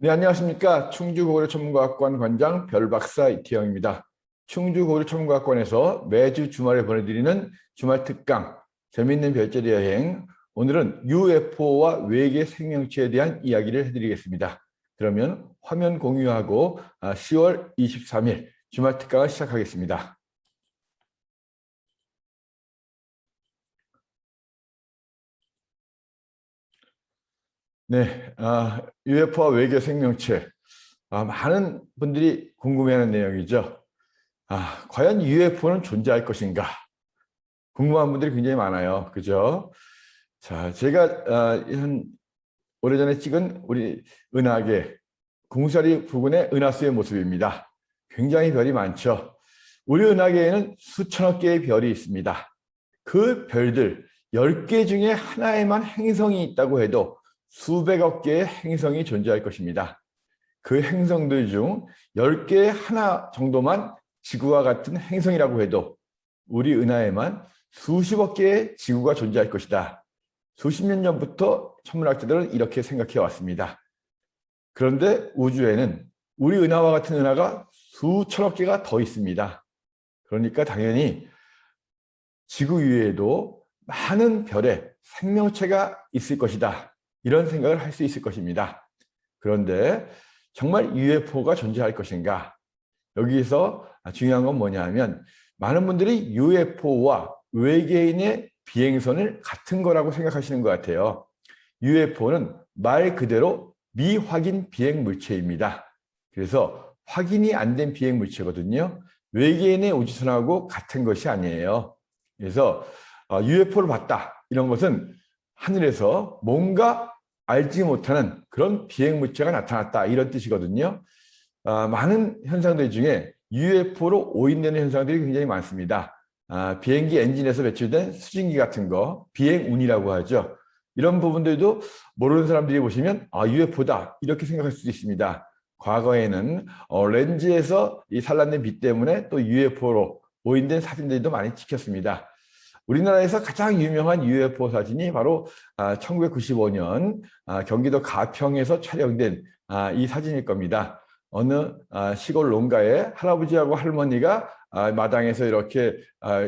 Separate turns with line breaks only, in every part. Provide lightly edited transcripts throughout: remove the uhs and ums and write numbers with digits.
네, 안녕하십니까. 충주고려천문과학관 관장 별박사 이태영입니다. 충주고려천문과학관에서 매주 주말에 보내드리는 주말 특강, 재미있는 별자리 여행. 오늘은 UFO와 외계 생명체에 대한 이야기를 해드리겠습니다. 그러면 화면 공유하고 10월 23일 주말 특강을 시작하겠습니다. 네, UFO와 외계 생명체. 많은 분들이 궁금해하는 내용이죠. 과연 UFO는 존재할 것인가? 궁금한 분들이 굉장히 많아요. 그죠? 자, 제가 한 오래전에 찍은 우리 은하계 궁사리 부근의 은하수의 모습입니다. 굉장히 별이 많죠. 우리 은하계에는 수천억 개의 별이 있습니다. 그 별들 10개 중에 하나에만 행성이 있다고 해도 수백억 개의 행성이 존재할 것입니다. 그 행성들 중 10개의 하나 정도만 지구와 같은 행성이라고 해도 우리 은하에만 수십억 개의 지구가 존재할 것이다. 수십 년 전부터 천문학자들은 이렇게 생각해 왔습니다. 그런데 우주에는 우리 은하와 같은 은하가 수천억 개가 더 있습니다. 그러니까 당연히 지구 위에도 많은 별에 생명체가 있을 것이다. 이런 생각을 할 수 있을 것입니다. 그런데 정말 UFO가 존재할 것인가? 여기서 중요한 건 뭐냐면 많은 분들이 UFO와 외계인의 비행선을 같은 거라고 생각하시는 것 같아요. UFO는 말 그대로 미확인 비행 물체입니다. 그래서 확인이 안 된 비행 물체거든요. 외계인의 우주선하고 같은 것이 아니에요. 그래서 UFO를 봤다. 이런 것은 하늘에서 뭔가 알지 못하는 그런 비행 물체가 나타났다. 이런 뜻이거든요. 많은 현상들 중에 UFO로 오인되는 현상들이 굉장히 많습니다. 비행기 엔진에서 배출된 수증기 같은 거, 비행운이라고 하죠. 이런 부분들도 모르는 사람들이 보시면 UFO다 이렇게 생각할 수도 있습니다. 과거에는 렌즈에서 이 산란된 빛 때문에 또 UFO로 오인된 사진들도 많이 찍혔습니다. 우리나라에서 가장 유명한 UFO 사진이 바로 1995년 경기도 가평에서 촬영된 이 사진일 겁니다. 어느 시골 농가에 할아버지하고 할머니가 마당에서 이렇게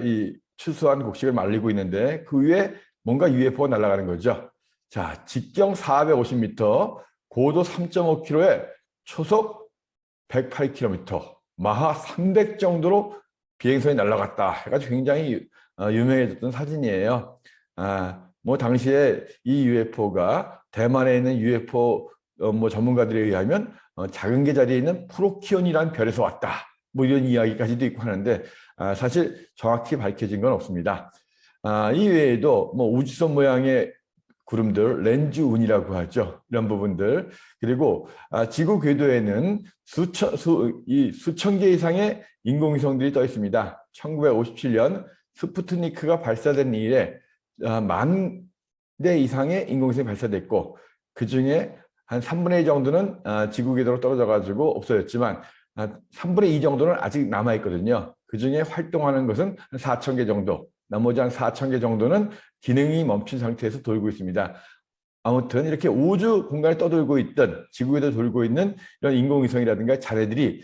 이 추수한 곡식을 말리고 있는데 그 위에 뭔가 UFO가 날아가는 거죠. 자, 직경 450m, 고도 3.5km에 초속 108km, 마하 300 정도로 비행선이 날아갔다 해가지고 굉장히 유명해졌던 사진이에요. 뭐 당시에 이 UFO가 대만에 있는 UFO 뭐 전문가들에 의하면 작은 개 자리에 있는 프로키온이라는 별에서 왔다. 뭐 이런 이야기까지도 있고 하는데 사실 정확히 밝혀진 건 없습니다. 이 외에도 뭐 우주선 모양의 구름들, 렌즈운이라고 하죠. 이런 부분들. 그리고 지구 궤도에는 수천 개 이상의 인공위성들이 떠 있습니다. 1957년 스푸트니크가 발사된 이래 10,000대 이상의 인공위성이 발사됐고 그중에 한 3분의 2 정도는 지구 궤도로 떨어져 가지고 없어졌지만 3분의 2 정도는 아직 남아 있거든요. 그중에 활동하는 것은 한 4천 개 정도, 나머지 한 4천 개 정도는 기능이 멈춘 상태에서 돌고 있습니다. 아무튼 이렇게 우주 공간에 떠돌고 있던 지구에도 돌고 있는 이런 인공위성이라든가 자네들이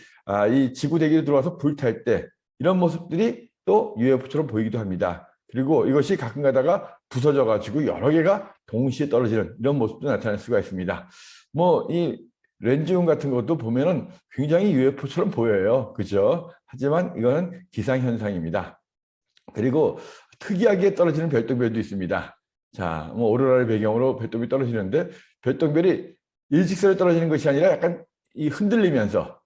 이 지구 대기로 들어와서 불탈 때 이런 모습들이 또 UFO처럼 보이기도 합니다. 그리고 이것이 가끔 가다가 부서져 가지고 여러 개가 동시에 떨어지는 이런 모습도 나타날 수가 있습니다. 뭐 이 렌즈운 같은 것도 보면은 굉장히 UFO처럼 보여요. 그죠? 하지만 이거는 기상현상입니다. 그리고 특이하게 떨어지는 별똥별도 있습니다. 자, 뭐 오로라를 배경으로 별똥별이 떨어지는데 별똥별이 일직선에 떨어지는 것이 아니라 약간 이 흔들리면서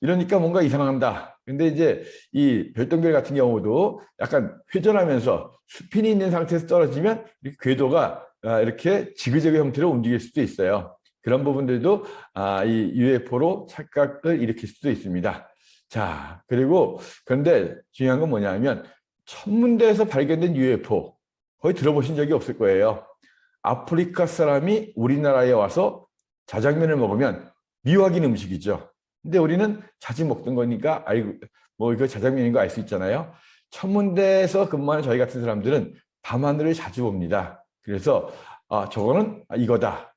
이러니까 뭔가 이상한다. 근데 이제 이 별똥별 같은 경우도 약간 회전하면서 스핀이 있는 상태에서 떨어지면 이렇게 궤도가 이렇게 지그재그 형태로 움직일 수도 있어요. 그런 부분들도 이 UFO로 착각을 일으킬 수도 있습니다. 자, 그리고 그런데 중요한 건 뭐냐면 천문대에서 발견된 UFO 거의 들어보신 적이 없을 거예요. 아프리카 사람이 우리나라에 와서 자장면을 먹으면 미확인 음식이죠. 근데 우리는 자주 먹던 거니까 알고 뭐 이거 자장면인 거 알 수 있잖아요. 천문대에서 근무하는 저희 같은 사람들은 밤하늘을 자주 봅니다. 그래서 저거는 이거다.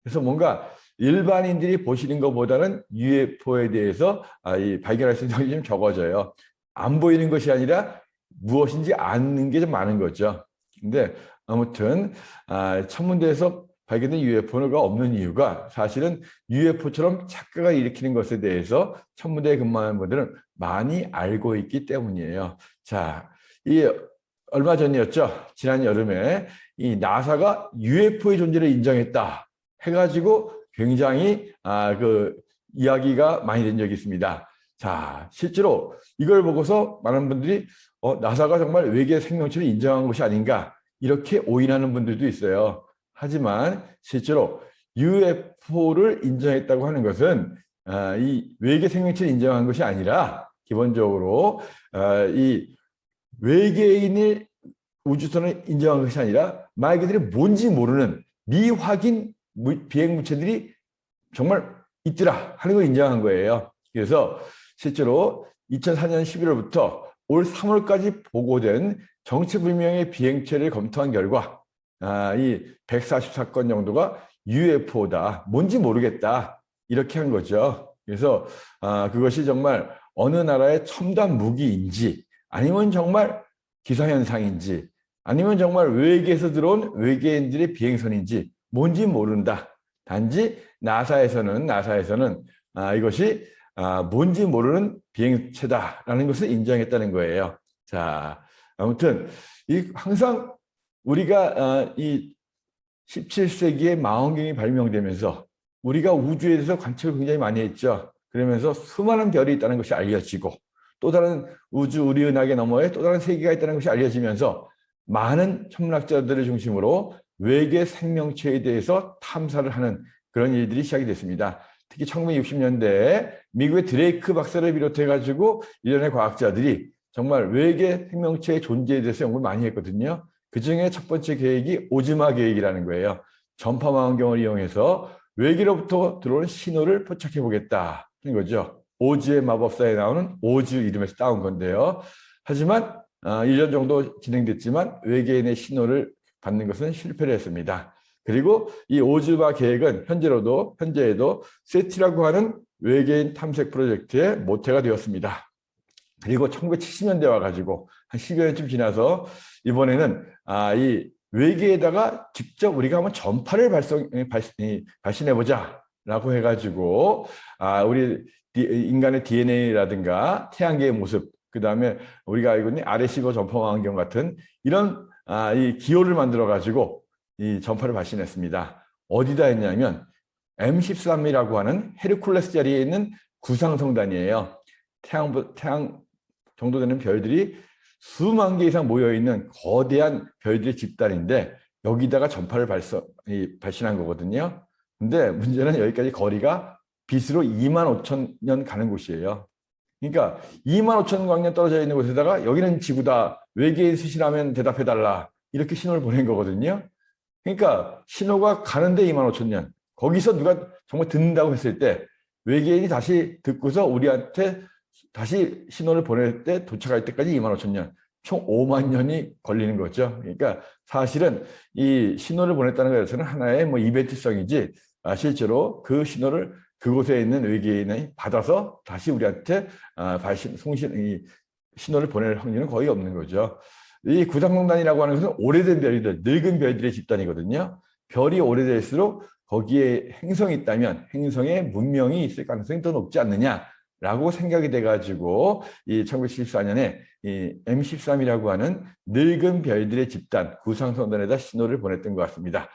그래서 뭔가 일반인들이 보시는 것보다는 UFO에 대해서 이 발견할 수 있는 확률이 좀 적어져요. 안 보이는 것이 아니라 무엇인지 아는 게 좀 많은 거죠. 근데 아무튼 천문대에서 발견된 UFO가 없는 이유가 사실은 UFO처럼 착각을 일으키는 것에 대해서 천문대에 근무하는 분들은 많이 알고 있기 때문이에요. 자, 이 얼마 전이었죠. 지난 여름에 이 나사가 UFO의 존재를 인정했다 해가지고 굉장히 그 이야기가 많이 된 적이 있습니다. 자, 실제로 이걸 보고서 많은 분들이 나사가 정말 외계 생명체를 인정한 것이 아닌가 이렇게 오인하는 분들도 있어요. 하지만 실제로 UFO를 인정했다고 하는 것은 이 외계 생명체를 인정한 것이 아니라 기본적으로 이 외계인을 우주선을 인정한 것이 아니라 말 그대로 뭔지 모르는 미확인 비행 물체들이 정말 있더라 하는 걸 인정한 거예요. 그래서 실제로 2004년 11월부터 올 3월까지 보고된 정체불명의 비행체를 검토한 결과 이 144건 정도가 UFO다. 뭔지 모르겠다. 이렇게 한 거죠. 그래서 그것이 정말 어느 나라의 첨단 무기인지 아니면 정말 기상현상인지 아니면 정말 외계에서 들어온 외계인들의 비행선인지 뭔지 모른다. 단지 나사에서는 이것이 뭔지 모르는 비행체다라는 것을 인정했다는 거예요. 자, 아무튼 항상 우리가 이 17세기에 망원경이 발명되면서 우리가 우주에 대해서 관측을 굉장히 많이 했죠. 그러면서 수많은 별이 있다는 것이 알려지고 또 다른 우주 우리 은하계 너머에 또 다른 세계가 있다는 것이 알려지면서 많은 천문학자들을 중심으로 외계 생명체에 대해서 탐사를 하는 그런 일들이 시작이 됐습니다. 특히 1960년대에 미국의 드레이크 박사를 비롯해가지고 일련의 과학자들이 정말 외계 생명체의 존재에 대해서 연구를 많이 했거든요. 그중에 첫 번째 계획이 오즈마 계획이라는 거예요. 전파망원경을 이용해서 외계로부터 들어오는 신호를 포착해 보겠다는 거죠. 오즈의 마법사에 나오는 오즈 이름에서 따온 건데요. 하지만 1년 정도 진행됐지만 외계인의 신호를 받는 것은 실패를 했습니다. 그리고 이 오즈마 계획은 현재에도 세티라고 하는 외계인 탐색 프로젝트의 모태가 되었습니다. 그리고 1970년대 와가지고 한 10여 년쯤 지나서 이번에는 이 외계에다가 직접 우리가 한번 전파를 발신해보자 라고 해가지고 우리 인간의 DNA라든가 태양계의 모습, 그 다음에 우리가 알고 있는 RS15 전파망원경 같은 이런 이 기호를 만들어가지고 이 전파를 발신했습니다. 어디다 했냐면 M13이라고 하는 헤르쿨레스 자리에 있는 구상성단이에요. 태양 정도 되는 별들이 수만 개 이상 모여있는 거대한 별들의 집단인데 여기다가 전파를 발신한 거거든요. 근데 문제는 여기까지 거리가 빛으로 25,000년 가는 곳이에요. 그러니까 25,000광년 떨어져 있는 곳에다가 여기는 지구다. 외계인 수신하면 대답해달라. 이렇게 신호를 보낸 거거든요. 그러니까 신호가 가는데 25,000년. 거기서 누가 정말 듣는다고 했을 때 외계인이 다시 듣고서 우리한테 다시 신호를 보낼 때 도착할 때까지 25,000년. 총 5만 년이 걸리는 거죠. 그러니까 사실은 이 신호를 보냈다는 것에서는 하나의 이벤트성이지 실제로 그 신호를 그곳에 있는 외계인이 받아서 다시 우리한테 신호를 보낼 확률은 거의 없는 거죠. 이 구상성단이라고 하는 것은 오래된 별들, 늙은 별들의 집단이거든요. 별이 오래될수록 거기에 행성이 있다면 행성에 문명이 있을 가능성이 더 높지 않느냐라고 생각이 돼가지고 이 1974년에 이 M13이라고 하는 늙은 별들의 집단 구상성단에다 신호를 보냈던 것 같습니다.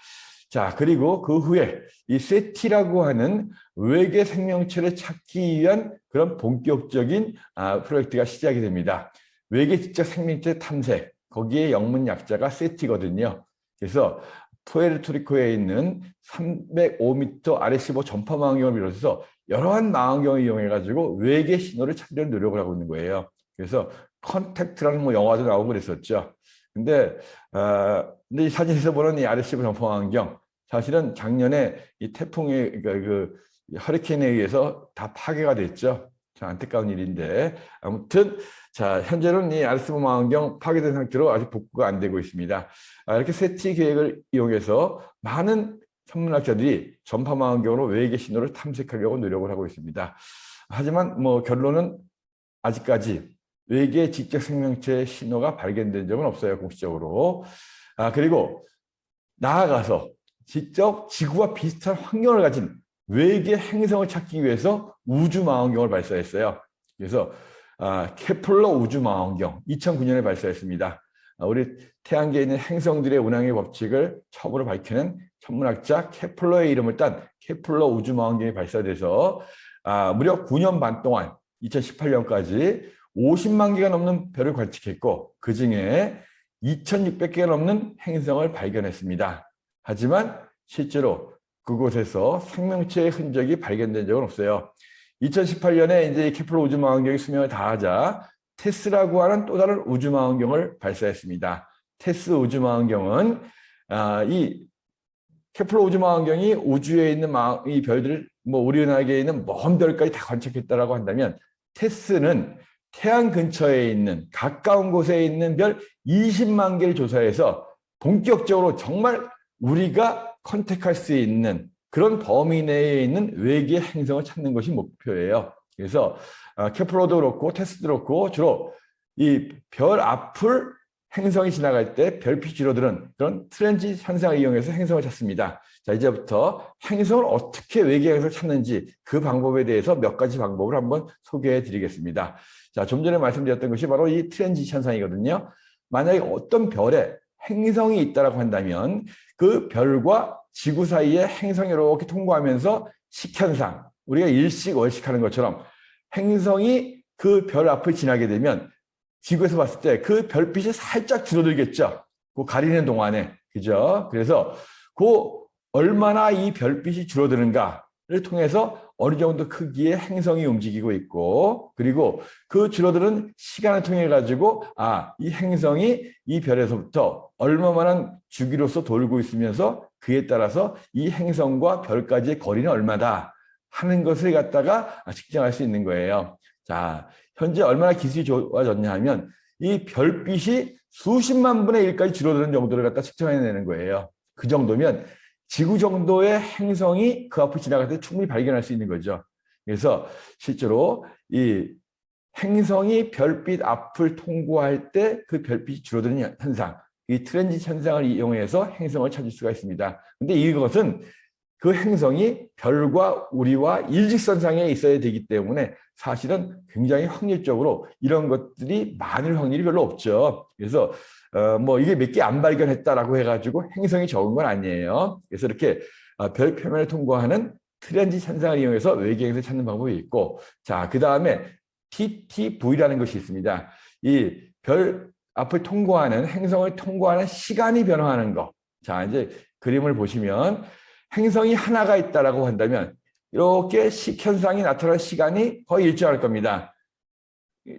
자, 그리고 그 후에 이 세티라고 하는 외계 생명체를 찾기 위한 그런 본격적인 프로젝트가 시작이 됩니다. 외계 지적 생명체 탐색, 거기에 영문 약자가 세티거든요. 그래서 푸에르토리코에 있는 305m RS15 전파망원경을 비롯해서 여러한 망원경을 이용해가지고 외계 신호를 찾으려는 노력을 하고 있는 거예요. 그래서 컨택트라는 영화도 나오고 그랬었죠. 근데 이 사진에서 보는 이 RS15 전파망원경 사실은 작년에 이 태풍의 그 허리케인에 의해서 다 파괴가 됐죠. 참 안타까운 일인데 아무튼 자 현재는 이 RS15 망원경 파괴된 상태로 아직 복구가 안 되고 있습니다. 이렇게 세티 계획을 이용해서 많은 천문학자들이 전파망원경으로 외계 신호를 탐색하려고 노력을 하고 있습니다. 하지만 뭐 결론은 아직까지 외계 지적 생명체의 신호가 발견된 적은 없어요, 공식적으로. 그리고 나아가서 직접 지구와 비슷한 환경을 가진 외계 행성을 찾기 위해서 우주망원경을 발사했어요. 그래서 케플러 우주망원경 2009년에 발사했습니다. 우리 태양계에 있는 행성들의 운항의 법칙을 처음으로 밝혀낸 천문학자 케플러의 이름을 딴 케플러 우주망원경이 발사돼서 무려 9년 반 동안 2018년까지 50만 개가 넘는 별을 관측했고 그중에 2,600개가 넘는 행성을 발견했습니다. 하지만 실제로 그곳에서 생명체의 흔적이 발견된 적은 없어요. 2018년에 이제 케플러 우주망원경이 수명을 다하자 테스라고 하는 또 다른 우주망원경을 발사했습니다. 테스 우주망원경은 이 케플러 우주망원경이 우주에 있는 이 별들을 오리온하게 있는 먼 별까지 다 관측했다라고 한다면 테스는 태양 근처에 있는 가까운 곳에 있는 별 20만 개를 조사해서 본격적으로 정말 우리가 컨택할 수 있는 그런 범위 내에 있는 외계 행성을 찾는 것이 목표예요. 그래서 케플러도 그렇고 테스도 그렇고 주로 이 별 앞을 행성이 지나갈 때 별빛이 줄어드는 그런 트랜짓 현상을 이용해서 행성을 찾습니다. 자, 이제부터 행성을 어떻게 외계 행성을 찾는지 그 방법에 대해서 몇 가지 방법을 한번 소개해 드리겠습니다. 자, 좀 전에 말씀드렸던 것이 바로 이 트랜짓 현상이거든요. 만약에 어떤 별에 행성이 있다고 한다면 그 별과 지구 사이에 행성이 이렇게 통과하면서 식현상, 우리가 일식, 월식하는 것처럼 행성이 그 별 앞을 지나게 되면 지구에서 봤을 때 그 별빛이 살짝 줄어들겠죠. 그 가리는 동안에. 그죠? 그래서 그 얼마나 이 별빛이 줄어드는가를 통해서 어느 정도 크기의 행성이 움직이고 있고 그리고 그 줄어드는 시간을 통해 가지고 이 행성이 이 별에서부터 얼마만한 주기로서 돌고 있으면서 그에 따라서 이 행성과 별까지의 거리는 얼마다 하는 것을 갖다가 측정할 수 있는 거예요. 자, 현재 얼마나 기술이 좋아졌냐 하면 이 별빛이 수십만 분의 1까지 줄어드는 정도를 갖다 측정해내는 거예요. 그 정도면 지구 정도의 행성이 그 앞을 지나갈 때 충분히 발견할 수 있는 거죠. 그래서 실제로 이 행성이 별빛 앞을 통과할 때 그 별빛이 줄어드는 현상, 이 트랜짓 현상을 이용해서 행성을 찾을 수가 있습니다. 근데 이것은 그 행성이 별과 우리와 일직선상에 있어야 되기 때문에 사실은 굉장히 확률적으로 이런 것들이 많을 확률이 별로 없죠. 그래서 이게 몇 개 안 발견했다라고 해가지고 행성이 적은 건 아니에요. 그래서 이렇게 별 표면을 통과하는 트랜짓 현상을 이용해서 외계 행성을 찾는 방법이 있고, 자, 그 다음에 TTV라는 것이 있습니다. 이 별 앞을 통과하는 행성을 통과하는 시간이 변화하는 거. 자, 이제 그림을 보시면 행성이 하나가 있다라고 한다면 이렇게 식현상이 나타날 시간이 거의 일정할 겁니다.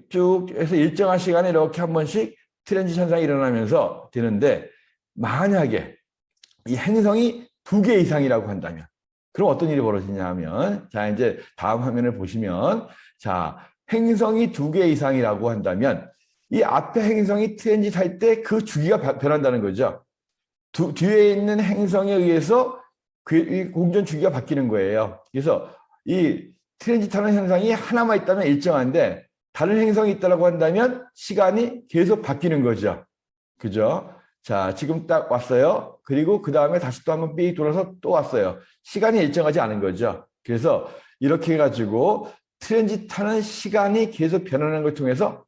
쭉 해서 일정한 시간에 이렇게 한 번씩 트랜짓 현상이 일어나면서 되는데 만약에 이 행성이 2개 이상이라고 한다면 그럼 어떤 일이 벌어지냐 하면 자, 이제 다음 화면을 보시면 자, 행성이 2개 이상이라고 한다면 이 앞에 행성이 트랜짓 할 때 그 주기가 변한다는 거죠. 뒤에 있는 행성에 의해서 그 공전 주기가 바뀌는 거예요. 그래서 이 트랜짓하는 현상이 하나만 있다면 일정한데 다른 행성이 있다고 한다면 시간이 계속 바뀌는 거죠. 그죠? 자, 지금 딱 왔어요. 그리고 그 다음에 다시 또 한번 삑 돌아서 또 왔어요. 시간이 일정하지 않은 거죠. 그래서 이렇게 해가지고 트랜짓하는 시간이 계속 변하는 걸 통해서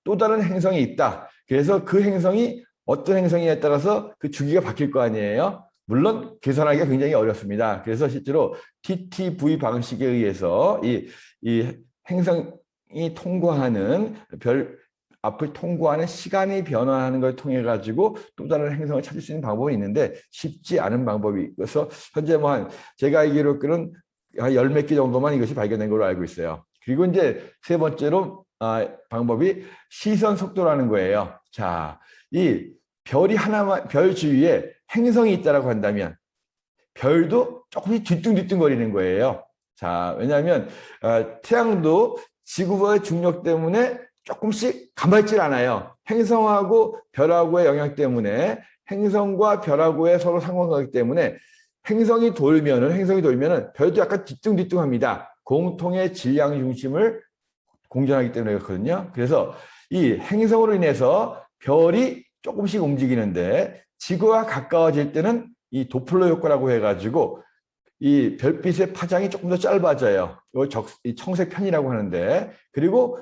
또 다른 행성이 있다. 그래서 그 행성이 어떤 행성이냐에 따라서 그 주기가 바뀔 거 아니에요. 물론 계산하기가 굉장히 어렵습니다. 그래서 실제로 TTV 방식에 의해서 이 행성이 통과하는 별 앞을 통과하는 시간이 변화하는 걸 통해 가지고 또 다른 행성을 찾을 수 있는 방법이 있는데 쉽지 않은 방법이 있어서 현재 제가 알기로는 한 10몇 개 정도만 이것이 발견된 걸로 알고 있어요. 그리고 이제 세 번째로 방법이 시선 속도라는 거예요. 자, 이 별이 하나만 별 주위에 행성이 있다라고 한다면 별도 조금씩 뒤뚱뒤뚱거리는 거예요. 자, 왜냐하면 태양도 지구와의 중력 때문에 조금씩 가만히 있질 않아요. 행성하고 별하고의 영향 때문에 행성과 별하고의 서로 상관관계 때문에 행성이 돌면은 별도 약간 뒤뚱뒤뚱합니다. 공통의 질량 중심을 공전하기 때문에 그렇거든요. 그래서 이 행성으로 인해서 별이 조금씩 움직이는데 지구와 가까워질 때는 이 도플러 효과라고 해가지고 이 별빛의 파장이 조금 더 짧아져요. 이 청색편이라고 하는데, 그리고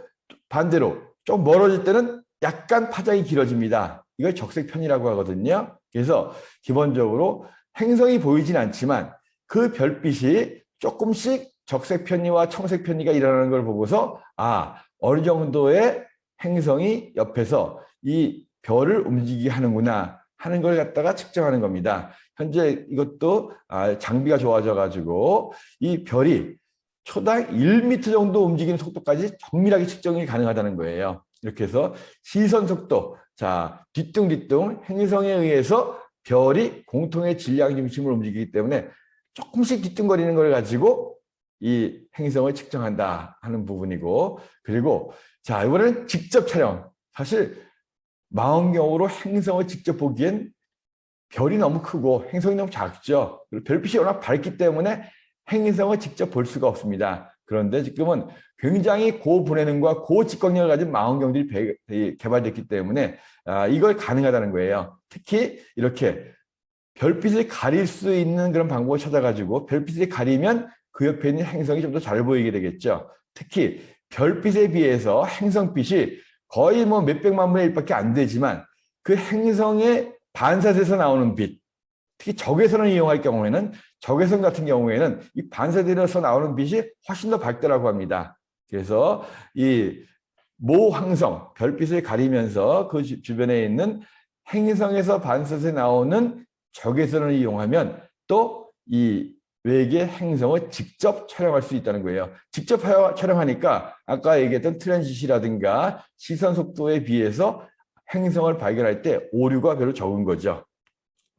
반대로 좀 멀어질 때는 약간 파장이 길어집니다. 이걸 적색편이라고 하거든요. 그래서 기본적으로 행성이 보이진 않지만 그 별빛이 조금씩 적색편이와 청색편이가 일어나는 걸 보고서 어느 정도의 행성이 옆에서 이 별을 움직이게 하는구나 하는 걸 갖다가 측정하는 겁니다. 현재 이것도 장비가 좋아져 가지고 이 별이 초당 1m 정도 움직이는 속도까지 정밀하게 측정이 가능하다는 거예요. 이렇게 해서 시선 속도, 자, 뒤뚱뒤뚱 행성에 의해서 별이 공통의 질량 중심을 움직이기 때문에 조금씩 뒤뚱거리는 걸 가지고 이 행성을 측정한다 하는 부분이고, 그리고 자, 이번에는 직접 촬영. 사실 망원경으로 행성을 직접 보기엔 별이 너무 크고 행성이 너무 작죠. 그리고 별빛이 워낙 밝기 때문에 행성을 직접 볼 수가 없습니다. 그런데 지금은 굉장히 고분해능과 고직광력을 가진 망원경들이 개발됐기 때문에 이걸 가능하다는 거예요. 특히 이렇게 별빛을 가릴 수 있는 그런 방법을 찾아가지고 별빛을 가리면 그 옆에 있는 행성이 좀 더 잘 보이게 되겠죠. 특히 별빛에 비해서 행성빛이 거의 뭐 몇백만 분의 1밖에 안 되지만 그 행성의 반사돼서 나오는 빛, 특히 적외선을 이용할 경우에는 적외선 같은 경우에는 이 반사돼서 나오는 빛이 훨씬 더 밝다라고 합니다. 그래서 이 모황성, 별빛을 가리면서 그 주변에 있는 행성에서 반사돼서 나오는 적외선을 이용하면 또 이 외계 행성을 직접 촬영할 수 있다는 거예요. 직접 촬영하니까 아까 얘기했던 트랜짓이라든가 시선 속도에 비해서 행성을 발견할 때 오류가 별로 적은 거죠.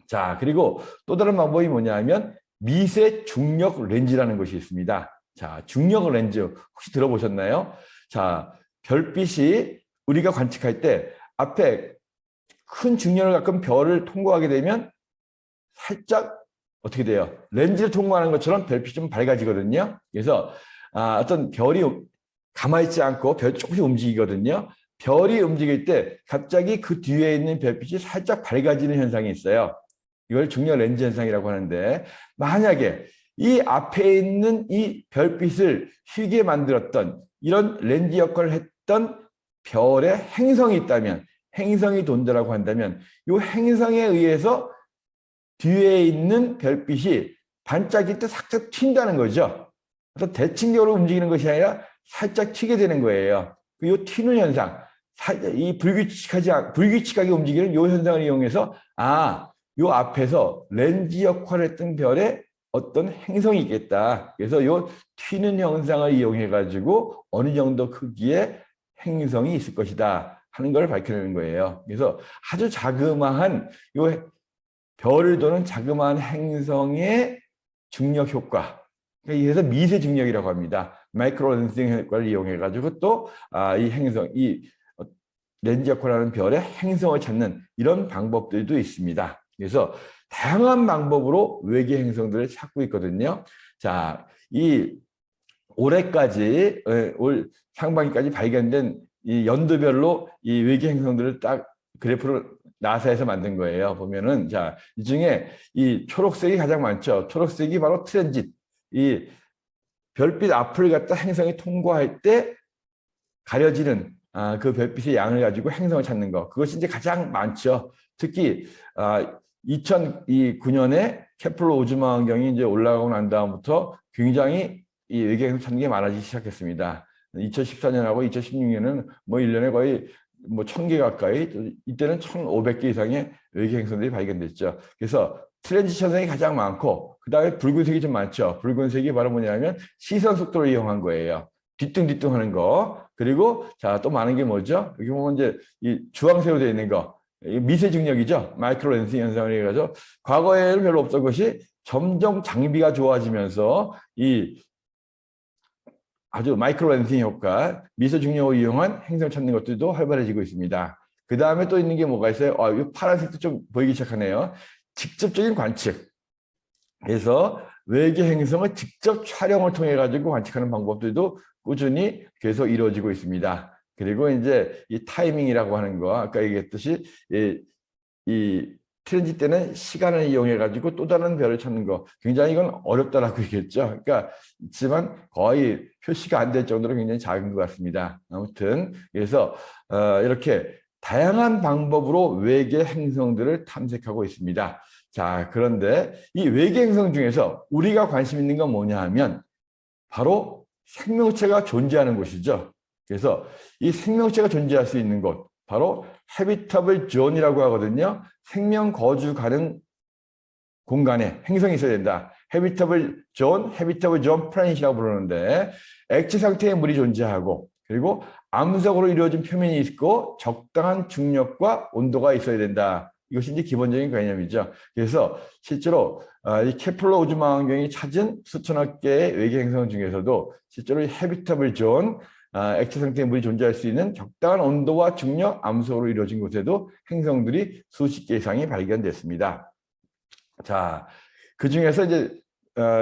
자, 그리고 또 다른 방법이 뭐냐면 미세 중력 렌즈라는 것이 있습니다. 자, 중력 렌즈 혹시 들어보셨나요? 자, 별빛이 우리가 관측할 때 앞에 큰 중력을 갖고 별을 통과하게 되면 살짝 어떻게 돼요? 렌즈를 통과하는 것처럼 별빛이 좀 밝아지거든요. 그래서 어떤 별이 가만히 있지 않고 별이 조금씩 움직이거든요. 별이 움직일 때 갑자기 그 뒤에 있는 별빛이 살짝 밝아지는 현상이 있어요. 이걸 중력 렌즈 현상이라고 하는데, 만약에 이 앞에 있는 이 별빛을 휘게 만들었던 이런 렌즈 역할을 했던 별의 행성이 있다면, 행성이 돈다라고 한다면 이 행성에 의해서 뒤에 있는 별빛이 반짝일 때 살짝 튄다는 거죠. 그래서 대칭적으로 움직이는 것이 아니라 살짝 튀게 되는 거예요. 이 튀는 현상, 이 불규칙하게 움직이는 이 현상을 이용해서 이 앞에서 렌즈 역할을 했던 별에 어떤 행성이 있겠다. 그래서 이 튀는 현상을 이용해 가지고 어느 정도 크기의 행성이 있을 것이다 하는 걸 밝혀내는 거예요. 그래서 아주 자그마한 이 별을 도는 자그마한 행성의 중력 효과, 그래서 미세 중력이라고 합니다. 마이크로 렌싱 효과를 이용해 가지고 또 이 행성, 이 렌즈 역할을 하는 별의 행성을 찾는 이런 방법들도 있습니다. 그래서 다양한 방법으로 외계 행성들을 찾고 있거든요. 자, 이 올해까지 올 상반기까지 발견된 이 연도별로 이 외계 행성들을 딱 그래프를 나사에서 만든 거예요. 보면은 자, 이 중에 이 초록색이 가장 많죠. 초록색이 바로 트랜짓. 이 별빛 앞을 갖다 행성이 통과할 때 가려지는 그 별빛의 양을 가지고 행성을 찾는 거. 그것이 이제 가장 많죠. 특히 2009년에 케플러 우주망원경이 이제 올라가고 난 다음부터 굉장히 이 외계 행성 찾는 게 많아지기 시작했습니다. 2014년하고 2016년은 뭐 1년에 거의 뭐 1000개 가까이, 이때는 1500개 이상의 외계 행성들이 발견됐죠. 그래서 트랜짓 현상이 가장 많고, 그 다음에 붉은색이 좀 많죠. 붉은색이 바로 뭐냐면 시선 속도를 이용한 거예요. 뒤뚱뒤뚱 하는 거. 그리고 자, 또 많은 게 뭐죠? 여기 보면 이제 이 주황색으로 되어 있는 거. 미세 중력이죠. 마이크로 렌싱 현상을 해가지고 과거에는 별로 없던 것이 점점 장비가 좋아지면서 이 아주 마이크로 렌싱 효과, 미세 중력을 이용한 행성 찾는 것들도 활발해지고 있습니다. 그 다음에 또 있는 게 뭐가 있어요? 이 파란색도 좀 보이기 시작하네요. 직접적인 관측. 그래서 외계 행성을 직접 촬영을 통해 가지고 관측하는 방법들도 꾸준히 계속 이루어지고 있습니다. 그리고 이제 이 타이밍이라고 하는 거, 아까 얘기했듯이 이 트렌지 때는 시간을 이용해 가지고 또 다른 별을 찾는 거, 굉장히 이건 어렵다라고 얘기했죠. 그러니까 있지만 거의 표시가 안 될 정도로 굉장히 작은 것 같습니다. 아무튼 그래서 이렇게 다양한 방법으로 외계 행성들을 탐색하고 있습니다. 자, 그런데 이 외계 행성 중에서 우리가 관심 있는 건 뭐냐 하면 바로 생명체가 존재하는 곳이죠. 그래서 이 생명체가 존재할 수 있는 곳, 바로 해비터블 존이라고 하거든요. 생명 거주 가능 공간에 행성이 있어야 된다. 해비터블 존 플래닛이라고 부르는데 액체 상태의 물이 존재하고 그리고 암석으로 이루어진 표면이 있고 적당한 중력과 온도가 있어야 된다. 이것이 이제 기본적인 개념이죠. 그래서 실제로 이 케플러 우주망원경이 찾은 수천억 개의 외계 행성 중에서도 실제로 이 해비터블 존, 액체 상태의 물이 존재할 수 있는 적당한 온도와 중력, 암석으로 이루어진 곳에도 행성들이 수십 개 이상이 발견됐습니다. 자, 그 중에서 이제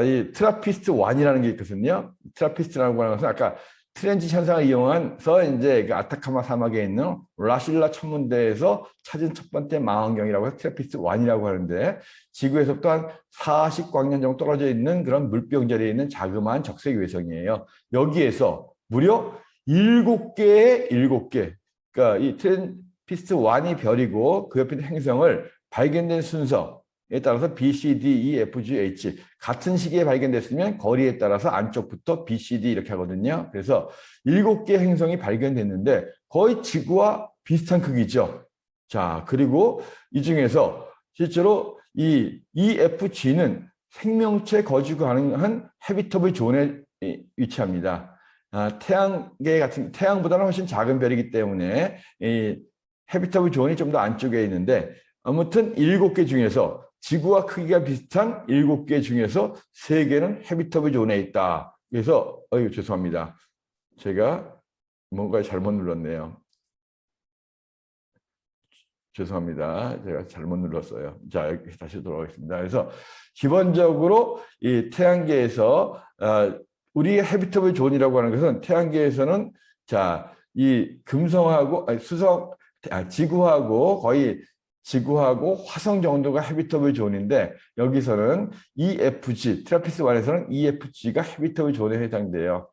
이 트라피스트 1이라는 게 있거든요. 트라피스트라고 하는 것은 아까 트렌지 현상을 이용해서 이제 그 아타카마 사막에 있는 라실라 천문대에서 찾은 첫 번째 망원경이라고 해서 트라피스트 1이라고 하는데 지구에서부터 한 40광년 정도 떨어져 있는 그런 물병자리에 있는 자그마한 적색 외성이에요. 여기에서 무려 7개의 7개. 그러니까 이 트라피스트 1이 별이고 그 옆에 있는 행성을 발견된 순서 에 따라서 B, C, D, E, F, G, H 같은 시기에 발견됐으면 거리에 따라서 안쪽부터 B, C, D 이렇게 하거든요. 그래서 7개 행성이 발견됐는데 거의 지구와 비슷한 크기죠. 자, 그리고 이 중에서 실제로 이 EFG는 생명체 거주 가능한 해비터블 존에 위치합니다. 태양계 같은 태양보다는 훨씬 작은 별이기 때문에 이 해비터블 존이 좀 더 안쪽에 있는데 아무튼 7개 중에서 지구와 크기가 비슷한 7개 중에서 3개는 해비터블 존에 있다. 그래서 죄송합니다. 제가 뭔가 잘못 눌렀네요. 죄송합니다. 제가 잘못 눌렀어요. 자, 다시 돌아가겠습니다. 그래서 기본적으로 이 태양계에서 우리의 해비터블 존이라고 하는 것은 태양계에서는 자, 이 금성하고 지구하고 화성 정도가 해비터블 존인데 여기서는 EFG, 트라피스 1에서는 EFG가 해비터블 존에 해당돼요.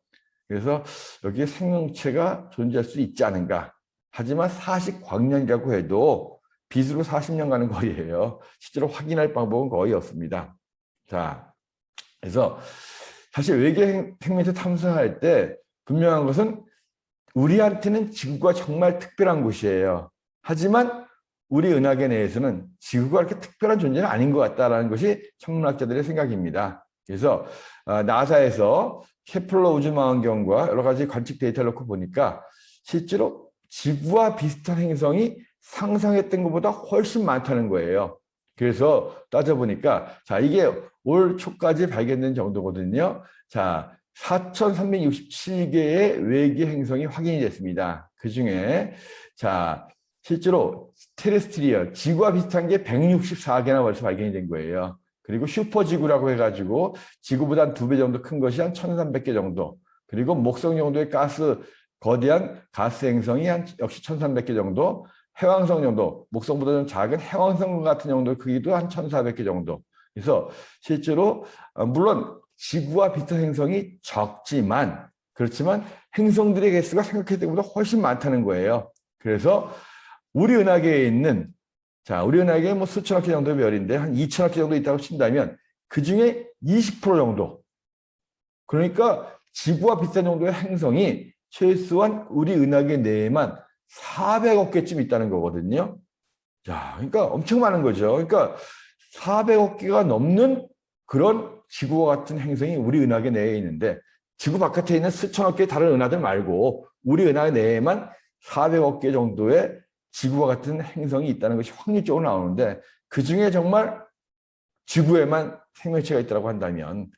그래서 여기에 생명체가 존재할 수 있지 않은가. 하지만 40광년이라고 해도 빛으로 40년 가는 거리예요. 실제로 확인할 방법은 거의 없습니다. 자, 그래서 사실 외계 생명체 탐사할 때 분명한 것은 우리한테는 지구가 정말 특별한 곳이에요. 하지만 우리 은하계 내에서는 지구가 그렇게 특별한 존재는 아닌 것 같다는 것이 천문학자들의 생각입니다. 그래서 나사에서 케플러 우주망원경과 여러 가지 관측 데이터를 놓고 보니까 실제로 지구와 비슷한 행성이 상상했던 것보다 훨씬 많다는 거예요. 그래서 따져보니까 자, 이게 올 초까지 발견된 정도거든요. 자, 4,367개의 외계 행성이 확인이 됐습니다. 그 중에 자, 실제로 테레스트리얼, 지구와 비슷한 게 164개나 벌써 발견이 된 거예요. 그리고 슈퍼지구라고 해가지고 지구보다 한 2배 정도 큰 것이 한 1,300개 정도. 그리고 목성 정도의 거대한 가스 행성이 역시 1,300개 정도. 해왕성 정도, 목성보다 좀 작은 해왕성 같은 정도의 크기도 한 1,400개 정도. 그래서 실제로 물론 지구와 비슷한 행성이 적지만 그렇지만 행성들의 개수가 생각했던 것보다 훨씬 많다는 거예요. 그래서 우리 은하계에 있는 우리 은하계에 뭐 수천억 개 정도의 별인데 한 2천억 개 정도 있다고 친다면 그 중에 20% 정도. 그러니까 지구와 비슷한 정도의 행성이 최소한 우리 은하계 내에만 400억 개쯤 있다는 거거든요. 자, 그러니까 엄청 많은 거죠. 그러니까 400억 개가 넘는 그런 지구와 같은 행성이 우리 은하계 내에 있는데 지구 바깥에 있는 수천억 개의 다른 은하들 말고 우리 은하계 내에만 400억 개 정도의 지구와 같은 행성이 있다는 것이 확률적으로 나오는데 그중에 정말 지구에만 생명체가 있다고 한다면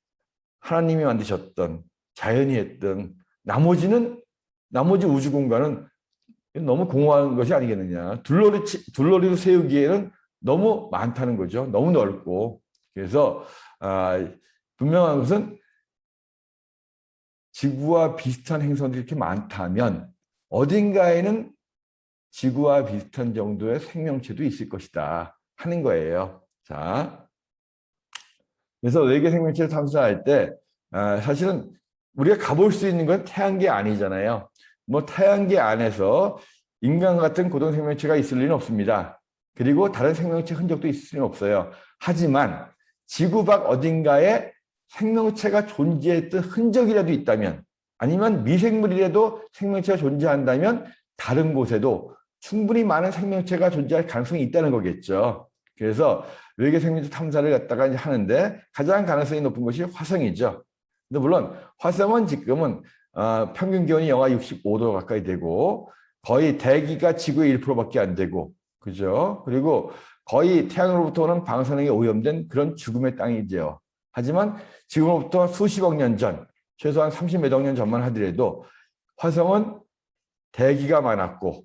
하나님이 만드셨던 자연이 했던 나머지 우주 공간은 너무 공허한 것이 아니겠느냐. 둘러리로 세우기에는 너무 많다는 거죠. 너무 넓고. 그래서 분명한 것은 지구와 비슷한 행성들이 이렇게 많다면 어딘가에는 지구와 비슷한 정도의 생명체도 있을 것이다 하는 거예요. 자, 그래서 외계 생명체를 탐사할 때 사실은 우리가 가볼 수 있는 건 태양계 아니잖아요. 뭐 태양계 안에서 인간 같은 고등 생명체가 있을 리는 없습니다. 그리고 다른 생명체 흔적도 있을 리는 없어요. 하지만 지구 밖 어딘가에 생명체가 존재했던 흔적이라도 있다면 아니면 미생물이라도 생명체가 존재한다면 다른 곳에도 충분히 많은 생명체가 존재할 가능성이 있다는 거겠죠. 그래서 외계 생명체 탐사를 갖다가 이제 하는데 가장 가능성이 높은 것이 화성이죠. 근데 물론 화성은 지금은 평균 기온이 영하 65도 가까이 되고 거의 대기가 지구의 1%밖에 안 되고 그죠? 그리고 거의 태양으로부터 오는 방사능에 오염된 그런 죽음의 땅이죠. 하지만 지금으로부터 수십억 년 전, 최소한 30몇 억 년 전만 하더라도 화성은 대기가 많았고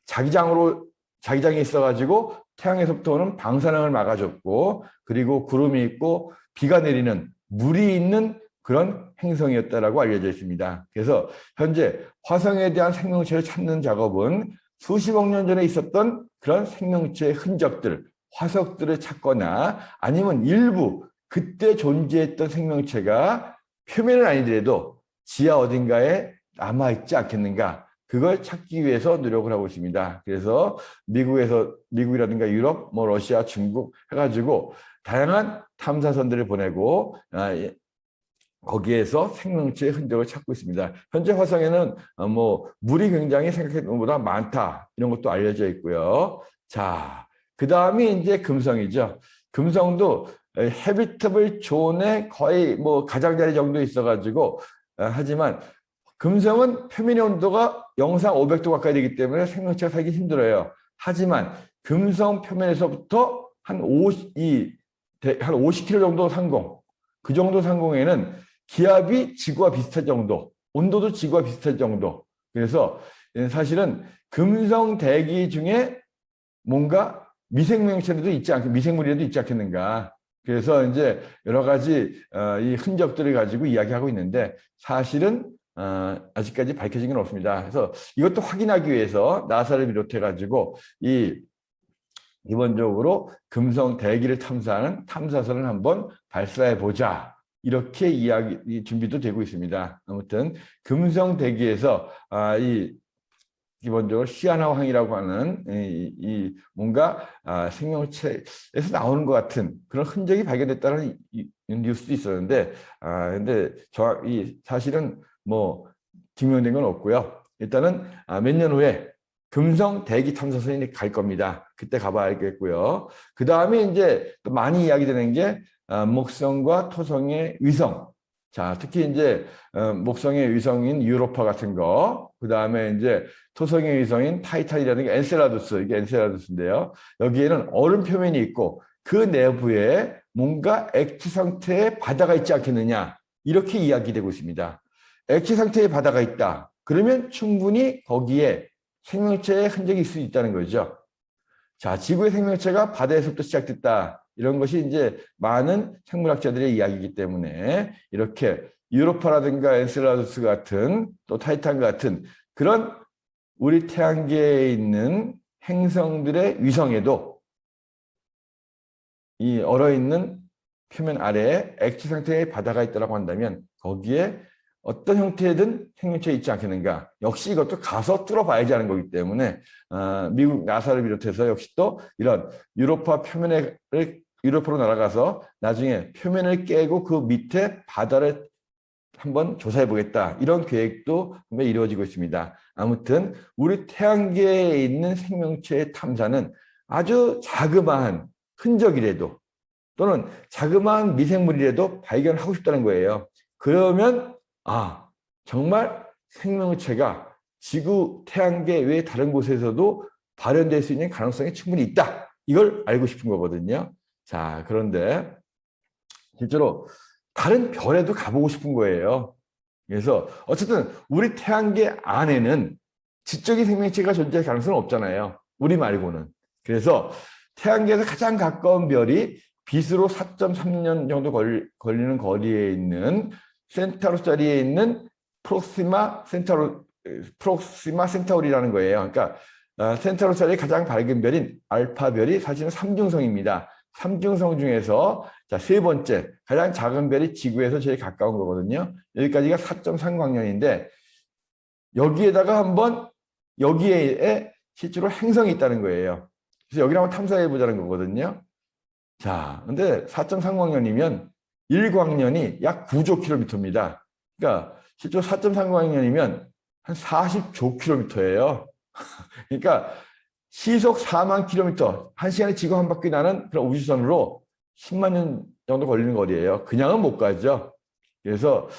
자기장이 있어가지고 태양에서부터 오는 방사능을 막아줬고 그리고 구름이 있고 비가 내리는 물이 있는 그런 행성이었다라고 알려져 있습니다. 그래서 현재 화성에 대한 생명체를 찾는 작업은 수십억 년 전에 있었던 그런 생명체의 흔적들, 화석들을 찾거나 아니면 일부 그때 존재했던 생명체가 표면은 아니더라도 지하 어딘가에 남아있지 않겠는가 그걸 찾기 위해서 노력을 하고 있습니다. 그래서 미국이라든가 유럽, 뭐 러시아, 중국 해가지고 다양한 탐사선들을 보내고 거기에서 생명체의 흔적을 찾고 있습니다. 현재 화성에는 뭐 물이 굉장히 생각했던 것보다 많다 이런 것도 알려져 있고요. 자, 그 다음이 이제 금성이죠. 금성도 헤비터블 존에 거의 뭐 가장자리 정도 있어가지고 하지만 금성은 표면의 온도가 영상 500도 가까이 되기 때문에 생명체가 살기 힘들어요. 하지만 금성 표면에서부터 한 50km 정도 상공, 그 정도 상공에는 기압이 지구와 비슷할 정도, 온도도 지구와 비슷할 정도. 그래서 사실은 금성 대기 중에 뭔가 미생물이라도 있지 않겠는가. 그래서 이제 여러 가지 이 흔적들을 가지고 이야기하고 있는데 사실은 아직까지 밝혀진 건 없습니다. 그래서 이것도 확인하기 위해서 나사를 비롯해 가지고 기본적으로 금성 대기를 탐사하는 탐사선을 한번 발사해 보자. 이렇게 준비도 되고 있습니다. 아무튼 금성 대기에서 기본적으로 시아나황이라고 하는 뭔가 생명체에서 나오는 것 같은 그런 흔적이 발견됐다는 뉴스도 있었는데 근데 사실은 뭐 증명된 건 없고요. 일단은 몇 년 후에 금성 대기 탐사선이 갈 겁니다. 그때 가봐야겠고요. 그 다음에 이제 또 많이 이야기되는 게 목성과 토성의 위성. 자, 특히 이제 목성의 위성인 유로파 같은 거, 그 다음에 이제 토성의 위성인 타이탄이라든가 엔셀라두스, 이게 엔셀라두스인데요. 여기에는 얼음 표면이 있고 그 내부에 뭔가 액체 상태의 바다가 있지 않겠느냐, 이렇게 이야기되고 있습니다. 액체 상태의 바다가 있다. 그러면 충분히 거기에 생명체의 흔적이 있을 수 있다는 거죠. 자, 지구의 생명체가 바다에서부터 시작됐다. 이런 것이 이제 많은 생물학자들의 이야기이기 때문에 이렇게 유로파라든가 엔셀라두스 같은 또 타이탄 같은 그런 우리 태양계에 있는 행성들의 위성에도 이 얼어있는 표면 아래에 액체 상태의 바다가 있다고 한다면 거기에 어떤 형태든 생명체가 있지 않겠는가. 역시 이것도 가서 뚫어봐야지 하는 거기 때문에 미국 나사를 비롯해서 역시 또 이런 유로파로 날아가서 나중에 표면을 깨고 그 밑에 바다를 한번 조사해 보겠다. 이런 계획도 이루어지고 있습니다. 아무튼 우리 태양계에 있는 생명체의 탐사는 아주 자그마한 흔적이라도 또는 자그마한 미생물이라도 발견하고 싶다는 거예요. 그러면 정말 생명체가 지구 태양계 외 다른 곳에서도 발현될 수 있는 가능성이 충분히 있다. 이걸 알고 싶은 거거든요. 자, 그런데 실제로 다른 별에도 가보고 싶은 거예요. 그래서 어쨌든 우리 태양계 안에는 지적인 생명체가 존재할 가능성은 없잖아요. 우리 말고는. 그래서 태양계에서 가장 가까운 별이 빛으로 4.3년 정도 걸리는 거리에 있는 센타우루스 자리에 있는 프록시마 센타우리라는 거예요. 그러니까 센타우루스 자리의 가장 밝은 별인 알파별이 사실은 삼중성입니다. 삼중성 중에서 자, 세 번째 가장 작은 별이 지구에서 제일 가까운 거거든요. 여기까지가 4.3광년인데 여기에다가 한번 여기에 실제로 행성이 있다는 거예요. 그래서 여기를 한번 탐사해 보자는 거거든요. 자, 근데 4.3광년이면 1광년이 약 9조 킬로미터입니다. 그러니까 실제로 4.3광년이면 한 40조 킬로미터예요. 그러니까 시속 4만 킬로미터, 1시간에 지구 한 바퀴 나는 그런 우주선으로 10만 년 정도 걸리는 거리예요. 그냥은 못 가죠. 그래서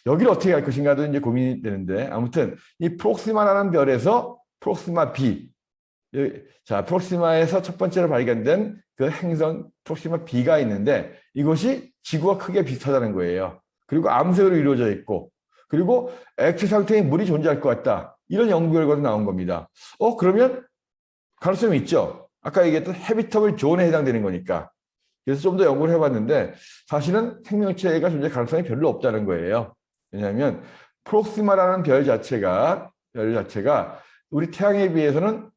여기를 어떻게 갈 것인가도 이제 고민이 되는데 아무튼 이 프록시마라는 별에서 프록시마 B, 자 프록시마에서 첫 번째로 발견된 그 행성 프록시마 B가 있는데 이것이 지구와 크게 비슷하다는 거예요. 그리고 암석으로 이루어져 있고 그리고 액체 상태의 물이 존재할 것 같다. 이런 연구 결과도 나온 겁니다. 그러면 가능성이 있죠. 아까 얘기했던 헤비터블 존에 해당되는 거니까. 그래서 좀 더 연구를 해봤는데 사실은 생명체가 존재 가능성이 별로 없다는 거예요. 왜냐하면 프록시마라는 별 자체가 우리 태양에 비해서는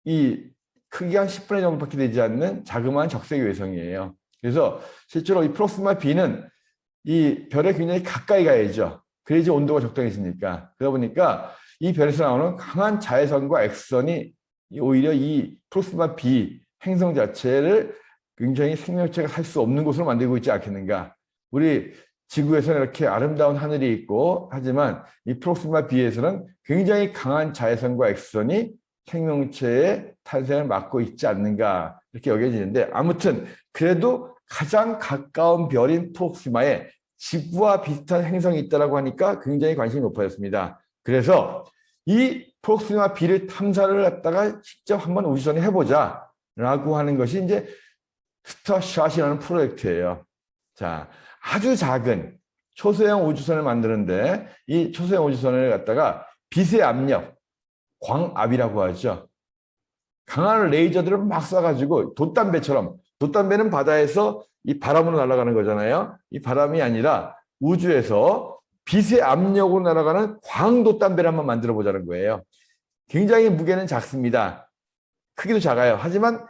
이 크기가 한 10분의 정도밖에 되지 않는 자그마한 적색의 외성이에요. 그래서 실제로 이 프록시마 B는 이 별에 굉장히 가까이 가야죠. 그래야지 온도가 적당해지니까. 그러다 보니까 이 별에서 나오는 강한 자외선과 X선이 오히려 이 프록시마 B 행성 자체를 굉장히 생명체가 살 수 없는 곳으로 만들고 있지 않겠는가. 우리 지구에서는 이렇게 아름다운 하늘이 있고 하지만 이 프록시마 B에서는 굉장히 강한 자외선과 X선이 생명체의 탄생을 막고 있지 않는가 이렇게 여겨지는데 아무튼 그래도 가장 가까운 별인 프록시마에 지구와 비슷한 행성이 있다고 하니까 굉장히 관심이 높아졌습니다. 그래서 이 프록시마 B를 탐사를 갖다가 직접 한번 우주선에 해보자라고 하는 것이 이제 스타샷이라는 프로젝트예요. 자, 아주 작은 초소형 우주선을 만드는데 이 초소형 우주선을 갖다가 빛의 압력, 광압이라고 하죠. 강한 레이저들을 막 쏴가지고 돛담배는 바다에서 이 바람으로 날아가는 거잖아요. 이 바람이 아니라 우주에서 빛의 압력으로 날아가는 광돛담배를 한번 만들어 보자는 거예요. 굉장히 무게는 작습니다. 크기도 작아요. 하지만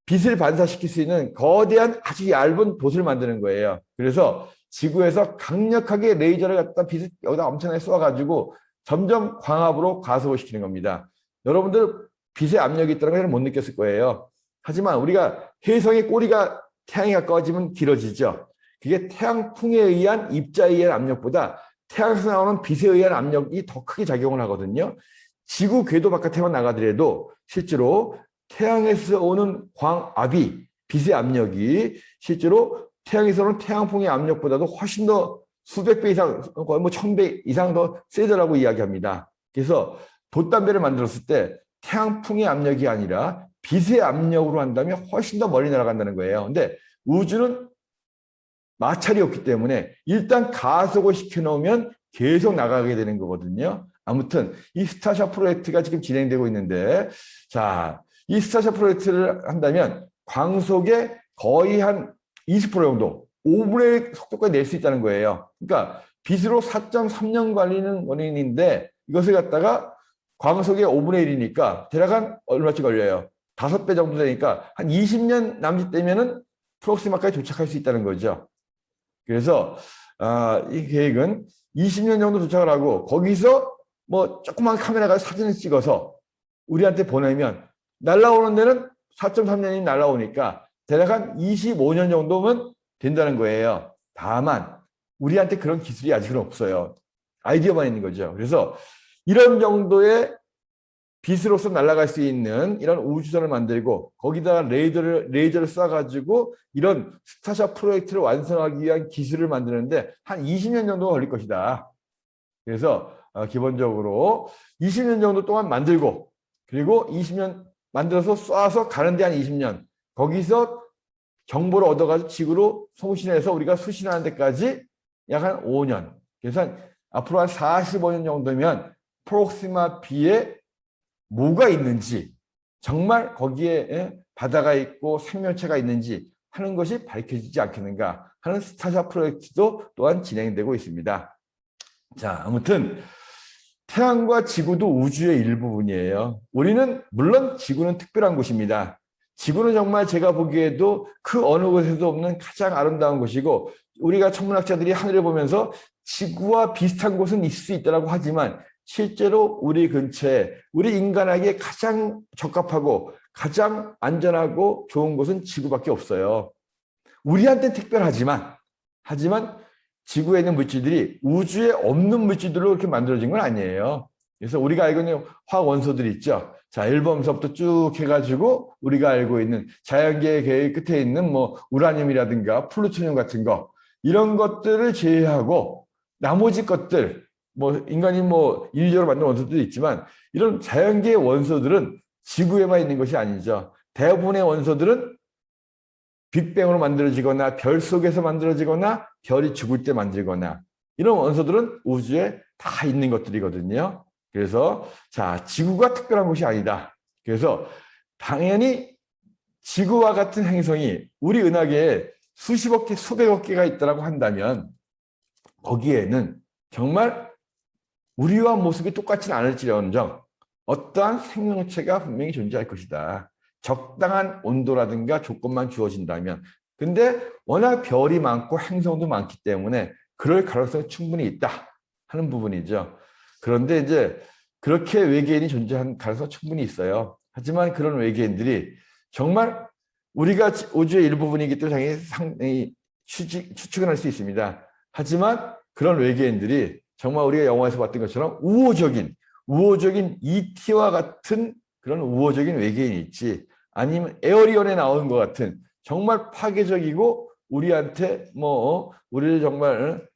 빛을 반사시킬 수 있는 거대한 아주 얇은 돛을 만드는 거예요. 그래서 지구에서 강력하게 레이저를 갖다 빛을 여기다 엄청나게 쏘아가지고 점점 광압으로 가속을 시키는 겁니다. 여러분들 빛의 압력이 있다는 걸 못 느꼈을 거예요. 하지만 우리가 혜성의 꼬리가 태양에 가까워지면 길어지죠. 그게 태양풍에 의한 입자에 의한 압력보다 태양에서 나오는 빛에 의한 압력이 더 크게 작용을 하거든요. 지구 궤도 바깥에만 나가더라도 실제로 태양에서 오는 광압이 빛의 압력이 실제로 태양에서 오는 태양풍의 압력보다도 훨씬 더 수백 배 이상, 거의 뭐 1000배 이상 더 세더라고 이야기합니다. 그래서 돛담배를 만들었을 때 태양풍의 압력이 아니라 빛의 압력으로 한다면 훨씬 더 멀리 날아간다는 거예요. 근데 우주는 마찰이 없기 때문에 일단 가속을 시켜놓으면 계속 나가게 되는 거거든요. 아무튼 이 스타샷 프로젝트가 지금 진행되고 있는데 자, 이 스타샷 프로젝트를 한다면 광속의 거의 한 20% 정도 5분의 1 속도까지 낼 수 있다는 거예요. 그러니까 빛으로 4.3년 걸리는 원인인데 이것을 갖다가 광속의 5분의 1이니까 대략 한 얼마쯤 걸려요? 5배 정도 되니까 한 20년 남짓되면은 프록시마까지 도착할 수 있다는 거죠. 그래서 이 계획은 20년 정도 도착을 하고 거기서 뭐 조그만 카메라가 사진을 찍어서 우리한테 보내면 날라오는 데는 4.3년이 날라오니까 대략 한 25년 정도면 된다는 거예요. 다만 우리한테 그런 기술이 아직은 없어요. 아이디어만 있는 거죠. 그래서 이런 정도의 빛으로서 날아갈 수 있는 이런 우주선을 만들고 거기다가 레이저를 쏴가지고 이런 스타샷 프로젝트를 완성하기 위한 기술을 만드는데 한 20년 정도 걸릴 것이다. 그래서 기본적으로 20년 정도 동안 만들고 그리고 20년 만들어서 쏴서 가는데 한 20년 거기서 정보를 얻어가지고 지구로 송신해서 우리가 수신하는 데까지 약 한 5년. 그래서 앞으로 한 45년 정도면 프록시마 B에 뭐가 있는지 정말 거기에 바다가 있고 생명체가 있는지 하는 것이 밝혀지지 않겠는가 하는 스타트업 프로젝트도 또한 진행되고 있습니다. 자, 아무튼 태양과 지구도 우주의 일부분이에요. 우리는 물론 지구는 특별한 곳입니다. 지구는 정말 제가 보기에도 그 어느 곳에도 없는 가장 아름다운 곳이고 우리가 천문학자들이 하늘을 보면서 지구와 비슷한 곳은 있을 수 있다고 하지만 실제로 우리 근처에 우리 인간에게 가장 적합하고 가장 안전하고 좋은 곳은 지구밖에 없어요. 우리한테는 특별하지만 지구에 있는 물질들이 우주에 없는 물질들로 이렇게 만들어진 건 아니에요. 그래서 우리가 알고 있는 화학 원소들이 있죠. 자, 1번서부터 쭉 해가지고 우리가 알고 있는 자연계의 끝에 있는 뭐 우라늄이라든가 플루토늄 같은 거 이런 것들을 제외하고 나머지 것들 뭐 인간이 뭐 인위적으로 만든 원소들도 있지만 이런 자연계의 원소들은 지구에만 있는 것이 아니죠. 대부분의 원소들은 빅뱅으로 만들어지거나 별 속에서 만들어지거나 별이 죽을 때 만들거나 이런 원소들은 우주에 다 있는 것들이거든요. 그래서 자, 지구가 특별한 곳이 아니다. 그래서 당연히 지구와 같은 행성이 우리 은하계에 수십억 개, 수백억 개가 있다고 한다면 거기에는 정말 우리와 모습이 똑같지는 않을지언정 어떠한 생명체가 분명히 존재할 것이다. 적당한 온도라든가 조건만 주어진다면. 근데 워낙 별이 많고 행성도 많기 때문에 그럴 가능성이 충분히 있다 하는 부분이죠. 그런데 이제 그렇게 외계인이 존재하는 가능성이 충분히 있어요. 하지만 그런 외계인들이 정말 우리가 우주의 일부분이기 때문에 상당히 추측은 할 수 있습니다. 하지만 그런 외계인들이 정말 우리가 영화에서 봤던 것처럼 우호적인 ET와 같은 그런 우호적인 외계인이 있지 아니면 에어리언에 나오는 것 같은 정말 파괴적이고 우리한테 우리를 정말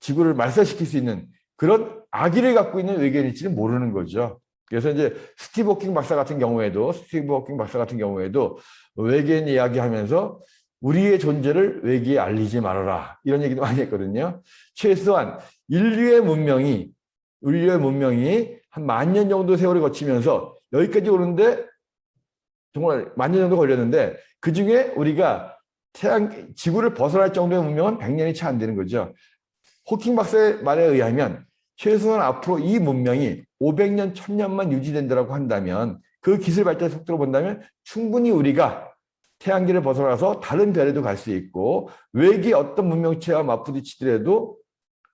지구를 말살시킬 수 있는 그런 악의를 갖고 있는 외계인일지는 모르는 거죠. 그래서 이제 스티브 호킹 박사 같은 경우에도 외계인 이야기하면서 우리의 존재를 외계에 알리지 말아라 이런 얘기도 많이 했거든요. 최소한 인류의 문명이 한 10,000년 정도 세월을 거치면서 여기까지 오는데 정말 10,000년 정도 걸렸는데 그중에 우리가 지구를 벗어날 정도의 문명은 100년이 채 안 되는 거죠. 호킹 박사의 말에 의하면 최소한 앞으로 이 문명이 500년, 1000년만 유지된다고 한다면 그 기술 발달 속도로 본다면 충분히 우리가 태양계를 벗어나서 다른 별에도 갈 수 있고 외계 어떤 문명체와 맞부딪히더라도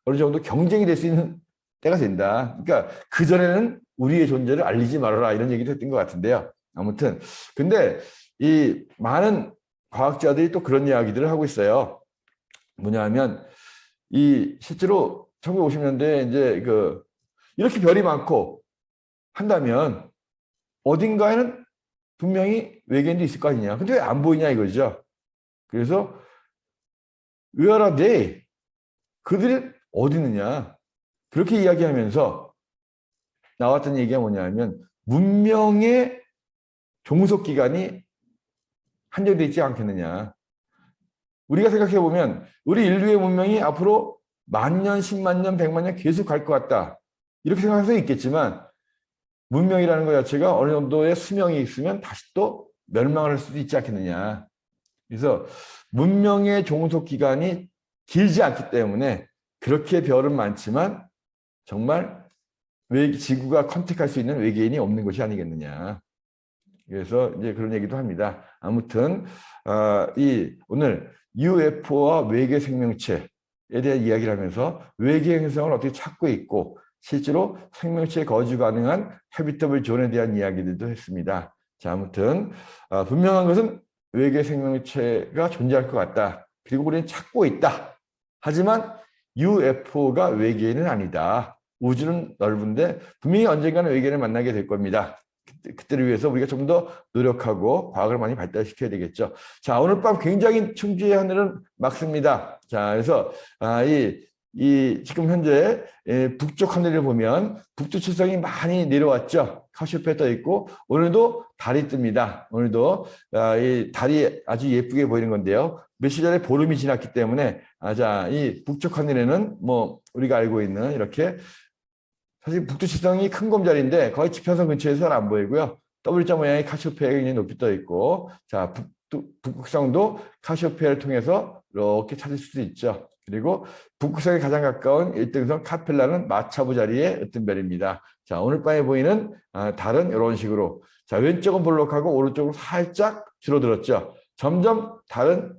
어느 정도 경쟁이 될 수 있는 때가 된다. 그러니까 그전에는 우리의 존재를 알리지 말아라 이런 얘기도 했던 것 같은데요. 아무튼 근데 이 많은 과학자들이 또 그런 이야기들을 하고 있어요. 뭐냐면 이 실제로 1950년대에 이제 이렇게 별이 많고 한다면 어딘가에는 분명히 외계인도 있을 거 아니냐. 근데 왜 안 보이냐 이거죠. 그래서 Where are they? 그들이 어디 있느냐. 그렇게 이야기하면서 나왔던 얘기가 뭐냐면 문명의 종속 기간이 한정되어 있지 않겠느냐. 우리가 생각해보면 우리 인류의 문명이 앞으로 10,000년, 10만 년, 100만 년 계속 갈 것 같다. 이렇게 생각할 수 있겠지만 문명이라는 것 자체가 어느 정도의 수명이 있으면 다시 또 멸망을 할 수도 있지 않겠느냐. 그래서 문명의 종속 기간이 길지 않기 때문에 그렇게 별은 많지만 정말 지구가 컨택할 수 있는 외계인이 없는 것이 아니겠느냐. 그래서 이제 그런 얘기도 합니다. 아무튼 오늘 UFO와 외계 생명체에 대한 이야기를 하면서 외계 행성을 어떻게 찾고 있고 실제로 생명체에 거주 가능한 해비터블 존에 대한 이야기들도 했습니다. 자, 아무튼 분명한 것은 외계 생명체가 존재할 것 같다. 그리고 우리는 찾고 있다. 하지만 UFO가 외계인은 아니다. 우주는 넓은데 분명히 언젠가는 외계인을 만나게 될 겁니다. 그때를 위해서 우리가 좀 더 노력하고 과학을 많이 발달시켜야 되겠죠. 자, 오늘 밤 굉장히 충주의 하늘은 맑습니다. 자, 그래서 지금 현재 북쪽 하늘을 보면 북두칠성이 많이 내려왔죠. 카시오페아 떠 있고 오늘도 달이 뜹니다. 오늘도 이 달이 아주 예쁘게 보이는 건데요. 며칠 전에 보름이 지났기 때문에 이 북쪽 하늘에는 우리가 알고 있는 이렇게 사실 북두칠성이 큰 곰자리인데 거의 지평선 근처에서는 안 보이고요. W자 모양의 카시오페아가 굉장히 높이 떠 있고 자 북극성도 카시오페아를 통해서 이렇게 찾을 수도 있죠. 그리고 북극성에 가장 가까운 1등성 카펠라는 마차부 자리의 어떤 별입니다. 자, 오늘 밤에 보이는 달은 이런 식으로, 자, 왼쪽은 볼록하고 오른쪽은 살짝 줄어들었죠. 점점 달은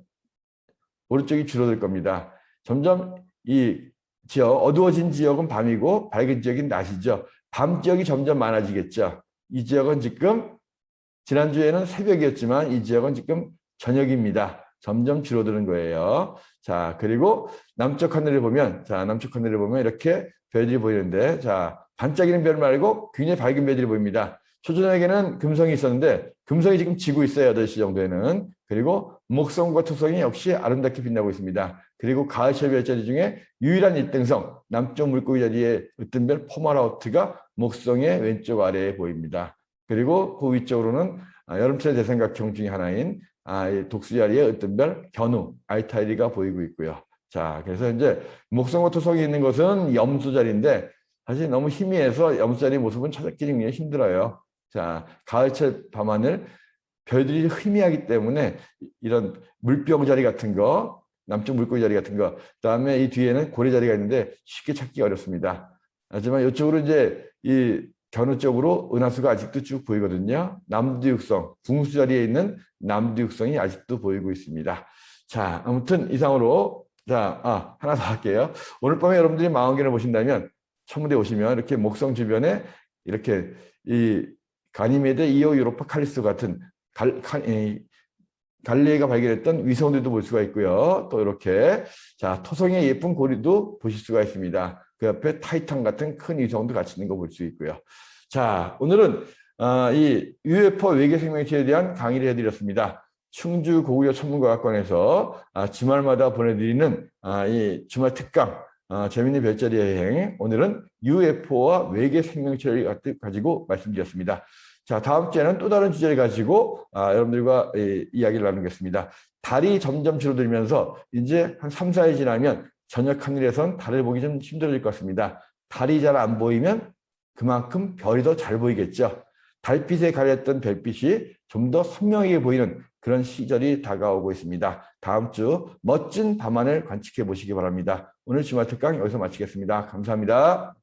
오른쪽이 줄어들 겁니다. 점점 이 지역, 어두워진 지역은 밤이고 밝은 지역은 낮이죠. 밤 지역이 점점 많아지겠죠. 이 지역은 지금 지난주에는 새벽이었지만 이 지역은 지금 저녁입니다. 점점 줄어드는 거예요. 자, 그리고 남쪽 하늘을 보면, 자, 남쪽 하늘을 보면 이렇게 별들이 보이는데, 자, 반짝이는 별 말고 굉장히 밝은 별들이 보입니다. 초저녁에는 금성이 있었는데, 금성이 지금 지고 있어요. 8시 정도에는. 그리고 목성과 토성이 역시 아름답게 빛나고 있습니다. 그리고 가을철 별자리 중에 유일한 1등성, 남쪽 물고기 자리에 으뜸 별 포마라우트가 목성의 왼쪽 아래에 보입니다. 그리고 그 위쪽으로는 여름철 대삼각형 중에 하나인 독수 자리에 으뜸 별 견우, 알타이리가 보이고 있고요. 자, 그래서 이제 목성과 토성이 있는 것은 염수 자리인데 사실 너무 희미해서 염수 자리 모습은 찾기 굉장히 힘들어요. 자, 가을철 밤하늘 별들이 희미하기 때문에 이런 물병 자리 같은 거, 남쪽 물고기 자리 같은 거, 그다음에 이 뒤에는 고래 자리가 있는데 쉽게 찾기 어렵습니다. 하지만 이쪽으로 이제 이 견우 쪽으로 은하수가 아직도 쭉 보이거든요. 남두육성, 궁수 자리에 있는 남두육성이 아직도 보이고 있습니다. 자, 아무튼 이상으로, 자, 하나 더 할게요. 오늘 밤에 여러분들이 망원경을 보신다면 천문대 오시면 이렇게 목성 주변에 이렇게 이 가니메데, 이오, 유로파, 칼리스토 같은 갈릴레이가 발견했던 위성들도 볼 수가 있고요. 또 이렇게, 자, 토성의 예쁜 고리도 보실 수가 있습니다. 그 옆에 타이탄 같은 큰 위성도 같이 있는 거 볼 수 있고요. 자, 오늘은 이 UFO 외계 생명체에 대한 강의를 해드렸습니다. 충주 고구려 천문과학관에서 주말마다 보내드리는 이 주말 특강, 재미있는 별자리 여행, 오늘은 UFO와 외계 생명체를 가지고 말씀드렸습니다. 자, 다음 주에는 또 다른 주제를 가지고 여러분들과 이야기를 나누겠습니다. 달이 점점 줄어들면서 이제 한 3, 4일 지나면 저녁 하늘에선 달을 보기 좀 힘들어질 것 같습니다. 달이 잘 안 보이면 그만큼 별이 더 잘 보이겠죠. 달빛에 가렸던 별빛이 좀 더 선명하게 보이는 그런 시절이 다가오고 있습니다. 다음 주 멋진 밤하늘 관측해 보시기 바랍니다. 오늘 주말 특강 여기서 마치겠습니다. 감사합니다.